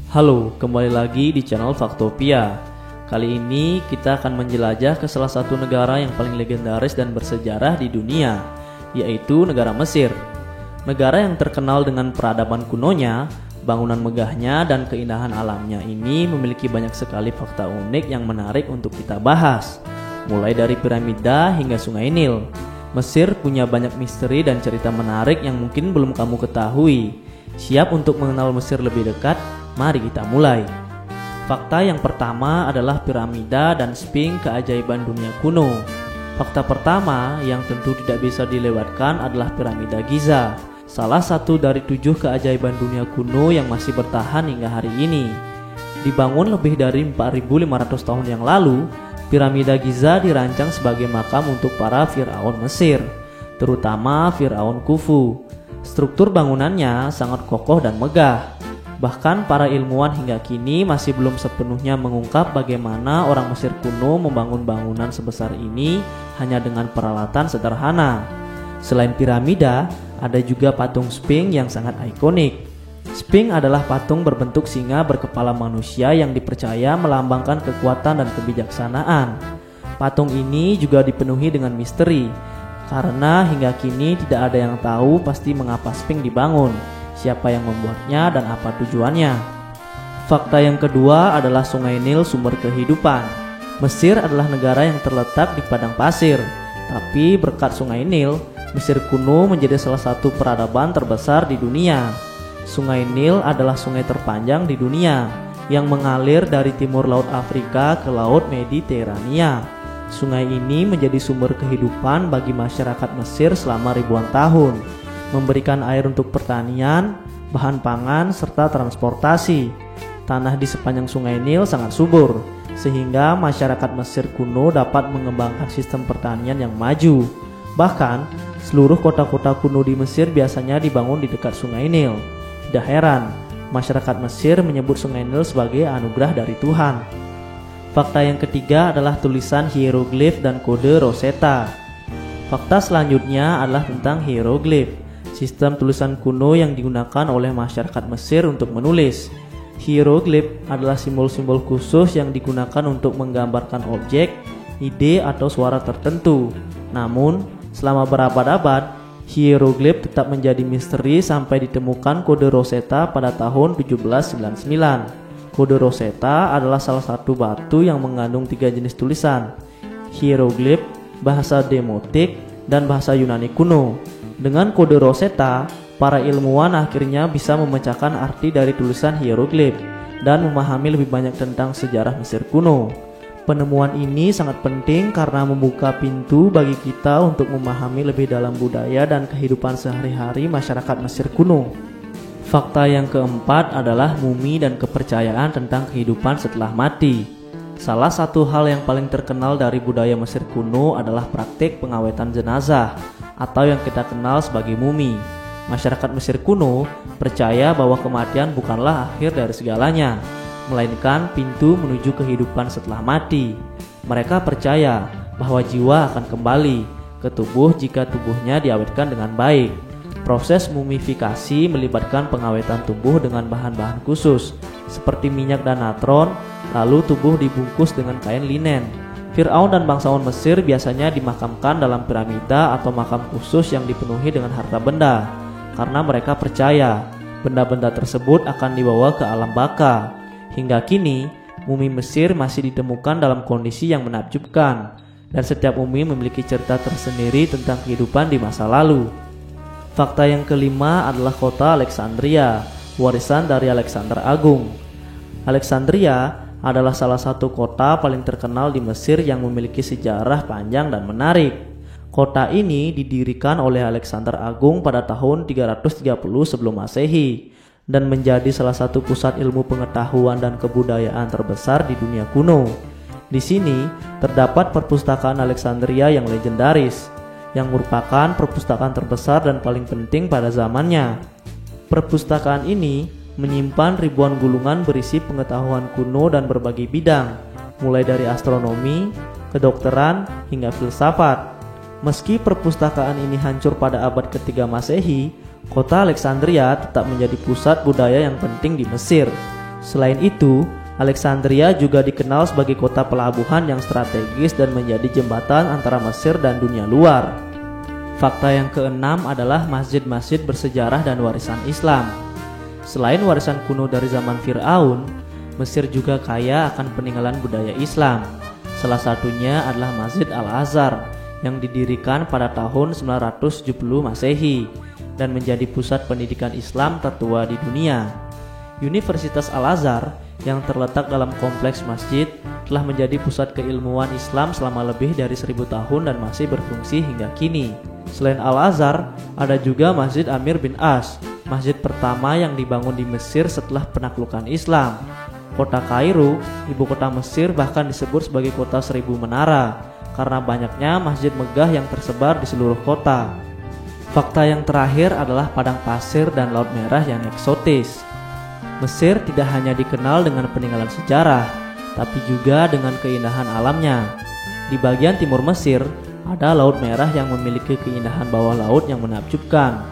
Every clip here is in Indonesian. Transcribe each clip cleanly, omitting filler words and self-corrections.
Halo, kembali lagi di channel Faktopia. Kali ini kita akan menjelajah ke salah satu negara yang paling legendaris dan bersejarah di dunia, yaitu negara Mesir. Negara yang terkenal dengan peradaban kunonya, bangunan megahnya, dan keindahan alamnya ini memiliki banyak sekali fakta unik yang menarik untuk kita bahas. Mulai dari piramida hingga Sungai Nil, Mesir punya banyak misteri dan cerita menarik yang mungkin belum kamu ketahui. Siap untuk mengenal Mesir lebih dekat? Mari kita mulai. Fakta yang pertama adalah piramida dan Sphinx keajaiban dunia kuno. Fakta pertama yang tentu tidak bisa dilewatkan adalah piramida Giza, salah satu dari 7 keajaiban dunia kuno yang masih bertahan hingga hari ini. Dibangun lebih dari 4.500 tahun yang lalu, piramida Giza dirancang sebagai makam untuk para Firaun Mesir, terutama Firaun Khufu. Struktur bangunannya sangat kokoh dan megah. Bahkan para ilmuwan hingga kini masih belum sepenuhnya mengungkap bagaimana orang Mesir kuno membangun bangunan sebesar ini hanya dengan peralatan sederhana. Selain piramida, ada juga patung Sphinx yang sangat ikonik. Sphinx adalah patung berbentuk singa berkepala manusia yang dipercaya melambangkan kekuatan dan kebijaksanaan. Patung ini juga dipenuhi dengan misteri, karena hingga kini tidak ada yang tahu pasti mengapa Sphinx dibangun, siapa yang membuatnya, dan apa tujuannya. Fakta yang kedua adalah Sungai Nil sumber kehidupan. Mesir adalah negara yang terletak di padang pasir, tapi berkat Sungai Nil, Mesir kuno menjadi salah satu peradaban terbesar di dunia. Sungai Nil adalah sungai terpanjang di dunia yang mengalir dari timur Laut Afrika ke Laut Mediterania. Sungai ini menjadi sumber kehidupan bagi masyarakat Mesir selama ribuan tahun, memberikan air untuk pertanian, bahan pangan, serta transportasi. Tanah di sepanjang Sungai Nil sangat subur, sehingga masyarakat Mesir kuno dapat mengembangkan sistem pertanian yang maju. Bahkan, seluruh kota-kota kuno di Mesir biasanya dibangun di dekat Sungai Nil. Tidak heran, masyarakat Mesir menyebut Sungai Nil sebagai anugerah dari Tuhan. Fakta yang ketiga adalah tulisan hieroglif dan kode Rosetta. Fakta selanjutnya adalah tentang hieroglif, sistem tulisan kuno yang digunakan oleh masyarakat Mesir untuk menulis. Hieroglif adalah simbol-simbol khusus yang digunakan untuk menggambarkan objek, ide, atau suara tertentu. Namun, selama berabad-abad, hieroglif tetap menjadi misteri sampai ditemukan kode Rosetta pada tahun 1799. Kode Rosetta adalah salah satu batu yang mengandung 3 jenis tulisan: hieroglif, bahasa Demotik, dan bahasa Yunani kuno. Dengan kode Rosetta, para ilmuwan akhirnya bisa memecahkan arti dari tulisan hieroglif dan memahami lebih banyak tentang sejarah Mesir kuno. Penemuan ini sangat penting karena membuka pintu bagi kita untuk memahami lebih dalam budaya dan kehidupan sehari-hari masyarakat Mesir kuno. Fakta yang keempat adalah mumi dan kepercayaan tentang kehidupan setelah mati. Salah satu hal yang paling terkenal dari budaya Mesir kuno adalah praktik pengawetan jenazah, atau yang kita kenal sebagai mumi. Masyarakat Mesir kuno percaya bahwa kematian bukanlah akhir dari segalanya, melainkan pintu menuju kehidupan setelah mati. Mereka percaya bahwa jiwa akan kembali ke tubuh jika tubuhnya diawetkan dengan baik. Proses mumifikasi melibatkan pengawetan tubuh dengan bahan-bahan khusus, seperti minyak dan natron, lalu tubuh dibungkus dengan kain linen. Firaun dan bangsawan Mesir biasanya dimakamkan dalam piramida atau makam khusus yang dipenuhi dengan harta benda, karena mereka percaya benda-benda tersebut akan dibawa ke alam baka. Hingga kini, mumi Mesir masih ditemukan dalam kondisi yang menakjubkan, dan setiap mumi memiliki cerita tersendiri tentang kehidupan di masa lalu. Fakta yang kelima adalah kota Alexandria, warisan dari Alexander Agung. Alexandria adalah salah satu kota paling terkenal di Mesir yang memiliki sejarah panjang dan menarik. Kota ini didirikan oleh Alexander Agung pada tahun 330 sebelum Masehi dan menjadi salah satu pusat ilmu pengetahuan dan kebudayaan terbesar di dunia kuno. Di sini terdapat perpustakaan Alexandria yang legendaris, yang merupakan perpustakaan terbesar dan paling penting pada zamannya. Perpustakaan ini menyimpan ribuan gulungan berisi pengetahuan kuno dan berbagai bidang, mulai dari astronomi, kedokteran, hingga filsafat. Meski perpustakaan ini hancur pada abad ke-3 Masehi, kota Alexandria tetap menjadi pusat budaya yang penting di Mesir. Selain itu, Alexandria juga dikenal sebagai kota pelabuhan yang strategis dan menjadi jembatan antara Mesir dan dunia luar. Fakta yang keenam adalah masjid-masjid bersejarah dan warisan Islam. Selain warisan kuno dari zaman Fir'aun, Mesir juga kaya akan peninggalan budaya Islam. Salah satunya adalah Masjid Al-Azhar yang didirikan pada tahun 970 Masehi dan menjadi pusat pendidikan Islam tertua di dunia. Universitas Al-Azhar yang terletak dalam kompleks masjid telah menjadi pusat keilmuan Islam selama lebih dari 1000 tahun dan masih berfungsi hingga kini. Selain Al-Azhar, ada juga Masjid Amir bin As, masjid pertama yang dibangun di Mesir setelah penaklukan Islam. Kota Kairo, ibu kota Mesir, bahkan disebut sebagai kota 1000 menara karena banyaknya masjid megah yang tersebar di seluruh kota. Fakta yang terakhir adalah padang pasir dan laut merah yang eksotis. Mesir tidak hanya dikenal dengan peninggalan sejarah, tapi juga dengan keindahan alamnya. Di bagian timur Mesir, ada Laut Merah yang memiliki keindahan bawah laut yang menakjubkan,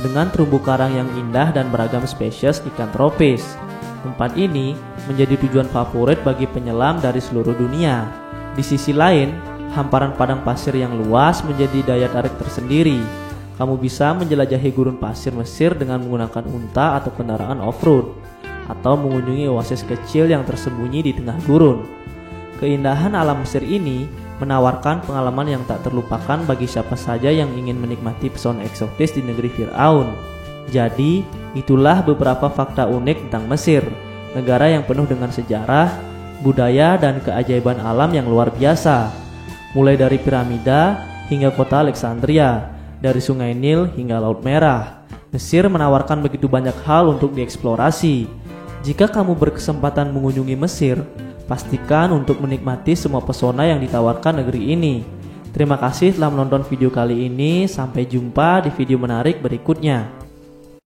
dengan terumbu karang yang indah dan beragam spesies ikan tropis. Tempat ini menjadi tujuan favorit bagi penyelam dari seluruh dunia. Di sisi lain, hamparan padang pasir yang luas menjadi daya tarik tersendiri. Kamu bisa menjelajahi gurun pasir Mesir dengan menggunakan unta atau kendaraan off-road, atau mengunjungi oasis kecil yang tersembunyi di tengah gurun. Keindahan alam Mesir ini menawarkan pengalaman yang tak terlupakan bagi siapa saja yang ingin menikmati pesona eksotis di negeri Fir'aun. Jadi, itulah beberapa fakta unik tentang Mesir, negara yang penuh dengan sejarah, budaya, dan keajaiban alam yang luar biasa. Mulai dari piramida hingga kota Alexandria, dari Sungai Nil hingga Laut Merah, Mesir menawarkan begitu banyak hal untuk dieksplorasi. Jika kamu berkesempatan mengunjungi Mesir, pastikan untuk menikmati semua pesona yang ditawarkan negeri ini. Terima kasih telah menonton video kali ini. Sampai jumpa di video menarik berikutnya.